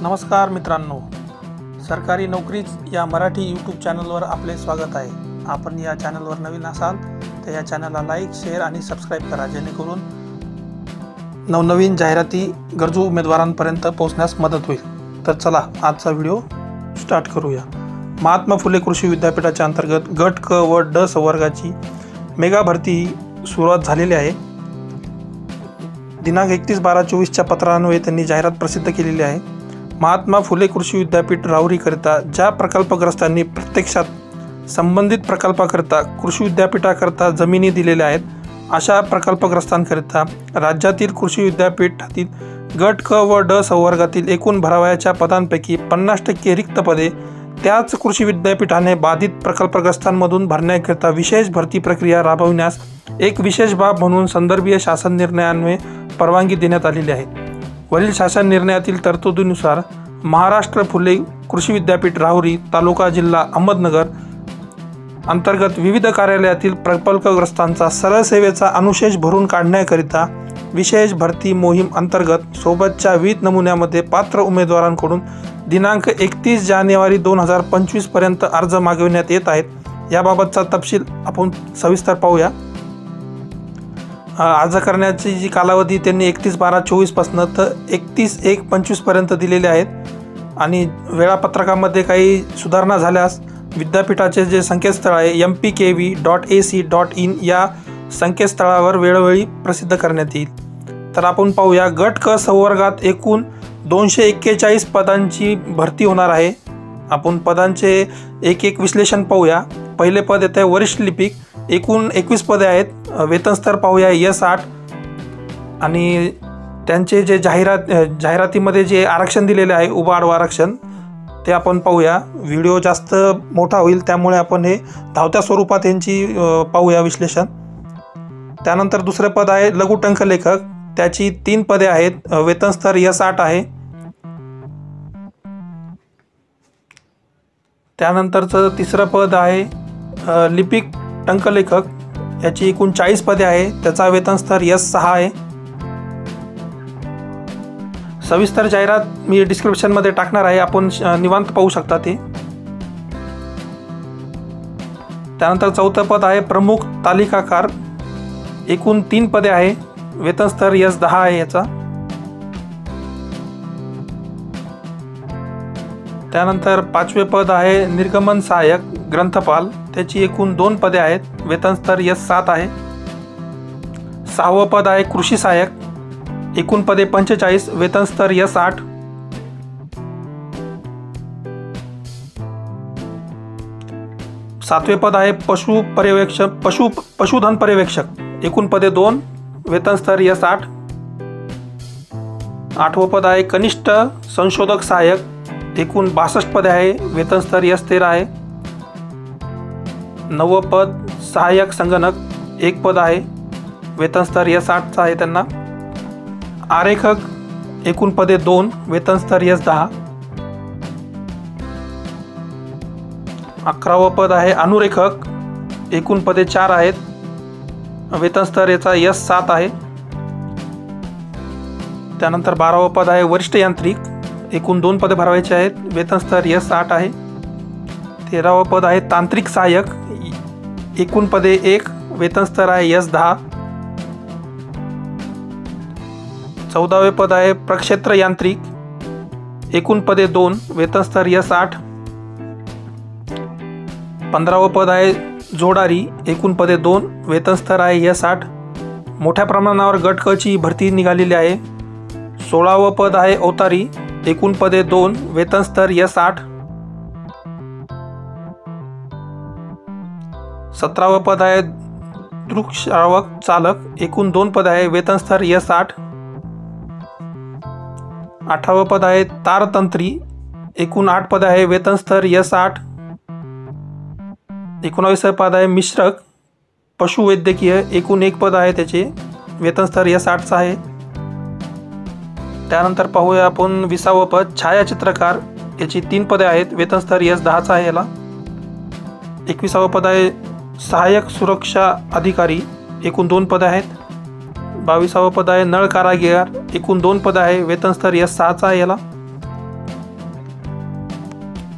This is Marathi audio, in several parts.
नमस्कार मित्रांनो, सरकारी नोकरीच या मराठी यूट्यूब चॅनलवर आपले स्वागत आहे। आपण या चॅनलवर नवीन असाल तर या चॅनलला लाईक, शेअर आणि सबस्क्राईब करा, जेणेकरून नवनवीन जाहिराती गरजू उमेदवारांपर्यंत पोहोचण्यास मदत होईल। तर चला आजचा व्हिडिओ स्टार्ट करूया। महात्मा फुले कृषी विद्यापीठाच्या अंतर्गत गट क व ड संवर्गाची मेगा भरती सुरुवात झालेली आहे। दिनांक 31/12/24 पत्रान्वये त्यांनी जाहिरात प्रसिद्ध केलेली आहे। महात्मा फुले कृषी विद्यापीठ राहुरीकरिता ज्या प्रकल्पग्रस्तांनी प्रत्यक्षात संबंधित प्रकल्पाकरिता कृषी विद्यापीठाकरिता जमिनी दिलेल्या आहेत, अशा प्रकल्पग्रस्तांकरिता राज्यातील कृषी विद्यापीठातील गट क व ड संवर्गातील एकूण भरावयाच्या पदांपैकी 50% रिक्त पदे त्याच कृषी विद्यापीठाने बाधित प्रकल्पग्रस्तांमधून भरण्याकरिता विशेष भरती प्रक्रिया राबविण्यास एक विशेष बाब म्हणून संदर्भीय शासन निर्णयान्वये परवानगी देण्यात आलेली आहे। वरील शासन निर्णयातील तरतुदीनुसार महाराष्ट्र फुले कृषी विद्यापीठ राहुरी तालुका जिल्हा अहमदनगर अंतर्गत विविध कार्यालयातील प्रकल्पग्रस्तांचा सरळ सेवेचा अनुशेष भरून काढण्याकरिता विशेष भरती मोहीम अंतर्गत सोबतच्या विविध नमुन्यामध्ये पात्र उमेदवारांकडून दिनांक 31 जानेवारी 2025 पर्यंत अर्ज मागविण्यात येत आहेत। याबाबतचा तपशील आपण सविस्तर पाहूया। अर्ज करण्याची जी कालावधी त्यांनी 31/12/24 पासून तर 31/1/25 पर्यंत दिलेले आहेत आणि वेळापत्रकामध्ये काही सुधारणा झाल्यास विद्यापीठाचे जे संकेतस्थळ आहे mpkv.ac.in या संकेतस्थळावर वेळोवेळी प्रसिद्ध करण्यात येईल। तर आपण पाहूया, गट क संवर्गात एकूण 241 पदांची भरती होणार आहे। आपण पदांचे एक विश्लेषण पाहूया। पहिले पद येते वरिष्ठ लिपिक, एकूण 21 पदे आहेत। वेतन स्तर पाहूया S8 आणि त्यांचे जे जाहिरातीमध्ये जे आरक्षण दिलेले आहे उभा आडवा आरक्षण ते आपण पाहूया। व्हिडिओ जास्त मोठा होईल त्यामुळे आपण हे धावत्या स्वरूपात यांची पाहूया विश्लेषण। त्यानंतर दुसरे पद आहे लघु टंकलेखक, त्याची 3 पदे आहेत। वेतन स्तर S8 आहे। त्यानंतरचं तिसरं पद आहे लिपिक टंकलेखक, याची एकूण 40 पदे आहे। त्याचा वेतन स्तर S6 आहे। सविस्तर जाहिरात मी डिस्क्रिप्शनमध्ये टाकणार आहे, आपण निवांत पाहू शकता ते। त्यानंतर चौथं पद आहे प्रमुख तालिकाकार, एकूण 3 पदे आहे। वेतन स्तर S10 आहे याचा। त्यानंतर 5वे पद आहे निर्गमन सहाय्यक ग्रंथपाल, त्याची एकूण 2 पदे आहेत। वेतन स्तर S7 आहे। 6वं पद आहे कृषी सहाय्यक, एकूण पदे 45, वेतन स्तर S8। 7वे पद आहे पशुधन पर्यवेक्षक, एकूण पदे 2, वेतन स्तर S8। 8वं पद आहे कनिष्ठ संशोधक सहाय्यक, एकूण 62 पदे आहे। वेतन स्तर S13 आहे। 9वं पद सहाय्यक संगणक, 1 पद आहे। वेतन स्तर S8 आहे त्यांना। आरेखक, एकूण पदे 2, वेतन स्तर S10। 11वं पद आहे अनुरेखक, एकूण पदे 4 आहेत। वेतन स्तर याचा S7 आहे। त्यानंतर 12वं पद आहे वरिष्ठ यांत्रिक, एकूण 2 पदे भरवायचे आहेत। वेतन स्तर S8 आहे। 13वं पद आहे तांत्रिक सहाय्यक, एकूण पदे 1, वेतन स्तर आहे S10। 14वे पद आहे प्रक्षेत्र यांत्रिक, एकूण पदे 2, वेतन स्तर S8। 15वं पद आहे जोडारी, एकूण पदे 2, वेतन स्तर आहे S8। मोठ्या प्रमाणावर गट क ची भरती निघालेली आहे। 16वं पद आहे अवतारी, एकूण पदे 2, वेतन स्तर S8। 17वं पद आहे दृकश्रावक चालक, एकूण 2 पदे आहे। वेतन स्तर S8। 18वं पद आहे तारतंत्री, एकूण 8 पदे आहे। वेतन स्तर S8। 19वं पद आहे मिश्रक पशुवैद्यकीय, एकूण 1 पद आहे त्याचे। वेतन स्तर S8 आहे। त्यानंतर पाहूया आपण 20वं पद छायाचित्रकार, याची 3 पदे आहेत। वेतन स्तर S10 आहे याला। 21वं पद आहे सहाय्यक सुरक्षा अधिकारी, एकूण 2 पदे आहेत। 22वं पद आहे नळ कारागीर, एकूण 2 पदे आहे। वेतन स्तर S6 आहे याला।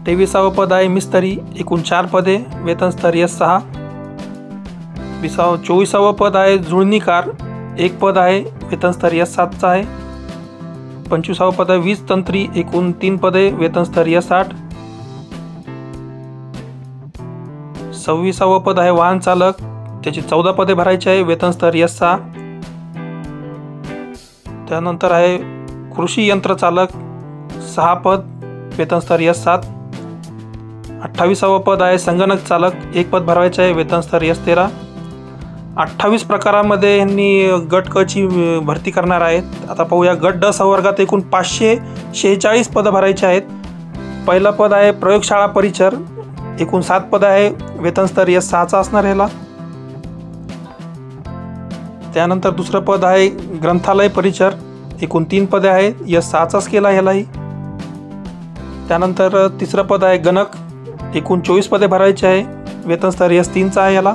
23वे पद आहे मिस्त्री, एकूण 4 पदे, वेतन स्तर S6. 24वे पद आहे जुळणीकार, 1 पद आहे, वेतन स्तर S7 आहे. 25वे पद आहे वीज तंत्री, एकूण 3 पदे, वेतन स्तर S8. 26वे पद आहे वाहन चालक, त्याची 14 पदे भरायची आहे, वेतन स्तर S6. त्यानंतर आहे कृषी यंत्र चालक, 6 पद, वेतन स्तर S7. 28वे पद आहे संगणक चालक, 1 पद भरायचे आहे, वेतन स्तर S13. 28 प्रकारामध्ये यांनी गट क ची भरती करणार आहेत. आता पाहूया गट ड संवर्गात एकूण 546 पदं भरायची आहेत. पहिलं पद आहे प्रयोगशाळा परिचर, एकूण 7 पदं आहे, वेतन स्तर S6 असणार ह्याला. त्यानंतर दुसरं पद आहे ग्रंथालय परिचर, एकूण 3 पदे आहेत, S6च केला ह्यालाही. त्यानंतर तिसरं पद आहे गणक, एकूण 24 पदे भरायची आहे, वेतन स्तर S3 आहे याला.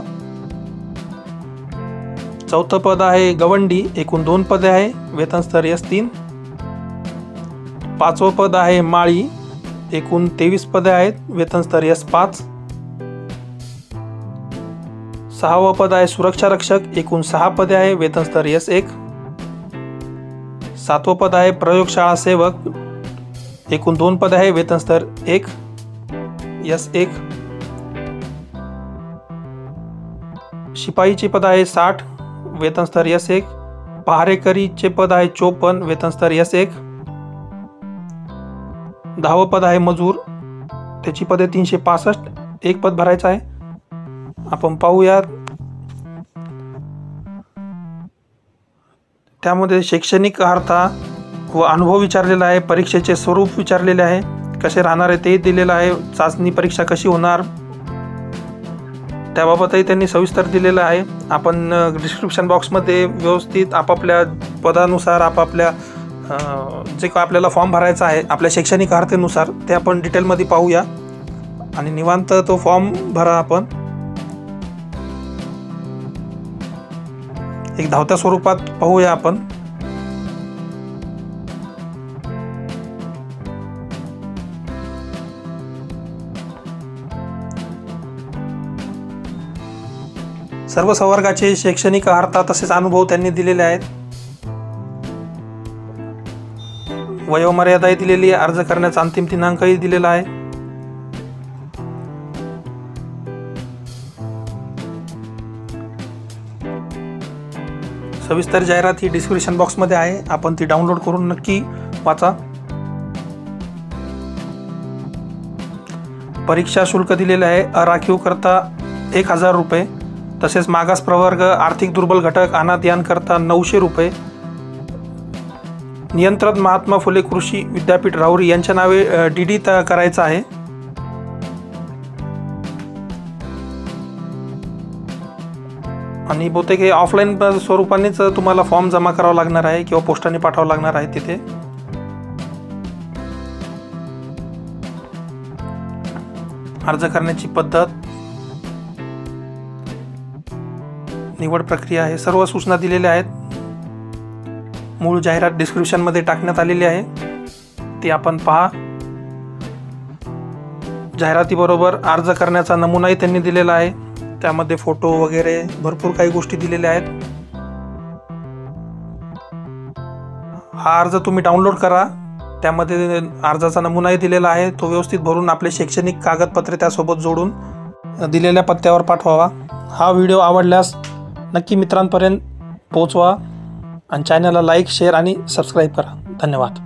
चौथं पद आहे गवंडी, एकूण 2 पदे आहे, वेतन स्तर S3. 5वं पद आहे माळी, एकूण 23 पदे आहेत, वेतन स्तर S5. 6वं पद आहे सुरक्षा रक्षक, एकूण 6 पदे आहे, वेतन स्तर S1. 7वं पद आहे प्रयोगशाळा सेवक, एकूण 2 पदे आहे, वेतन स्तर S1. शिपाईचे पद आहे 60, वेतन स्तर S1. पहारेकरीचे पद आहे 54, वेतन स्तर S1. 10वं पद आहे मजूर, त्याची पदे 365, 1 पद भरायचं आहे. आपण पाहूया त्यामध्ये शैक्षणिक अर्हता व अनुभव विचारलेला आहे, परीक्षेचे स्वरूप विचारलेले आहे, कसे राहणार आहे ते दिलेलं आहे, चाचणी परीक्षा कशी होणार त्याबाबतही त्यांनी सविस्तर दिलेलं आहे. आपण डिस्क्रिप्शन बॉक्समध्ये व्यवस्थित आपापल्या पदानुसार आपापल्या जे काय आपल्याला फॉर्म भरायचा आहे आपल्या शैक्षणिक अर्हतेनुसार ते आपण डिटेलमध्ये पाहूया आणि निवांत तो फॉर्म भरा. आपण एक धावत्या स्वरूपात पाहूया. आपण सर्व संवर्गाचे शैक्षणिक अर्हता तसेच अनुभव त्यांनी दिलेले आहेत. वयोमर्यादाही दिलेली आहे, अर्ज करण्याचा अंतिम दिनांकही दिलेला आहे. सविस्तर जाहिरात ही डिस्क्रिप्शन बॉक्समध्ये आहे, आपण ती डाउनलोड करून नक्की वाचा. परीक्षा शुल्क दिलेले आहे, अराखीव करता 1000 रुपये, तसेच मागास प्रवर्ग आर्थिक दुर्बल घटक अनाथ यांकरता 900 रुपये. नियंत्रण महात्मा फुले कृषी विद्यापीठ राहुरी यांच्या नावे DD करायचं आहे. आणि बहुतेक हे ऑफलाईन स्वरूपानेच तुम्हाला फॉर्म जमा करावा लागणार आहे किंवा पोस्टाने पाठवावं लागणार आहे. तिथे अर्ज करण्याची पद्धत, निवड प्रक्रिया हे सर्व सूचना दिलेल्या आहेत. मूळ जाहिरात डिस्क्रिप्शनमध्ये टाकण्यात आलेली आहे, ती आपण पहा. जाहिरातीबरोबर अर्ज करण्याचा नमुनाही त्यांनी दिलेला आहे, त्यामध्ये फोटो वगैरे भरपूर काही गोष्टी दिलेल्या आहेत. हा अर्ज तुम्ही डाउनलोड करा, त्यामध्ये अर्जाचा नमुनाही दिलेला आहे, तो व्यवस्थित भरून आपले शैक्षणिक कागदपत्रे त्यासोबत जोडून दिलेल्या पत्त्यावर पाठवावा. हा व्हिडिओ आवडल्यास नक्की मित्रांपर्यंत पोहोचवा आणि चॅनलला लाईक, शेअर आणि सबस्क्राईब करा. धन्यवाद.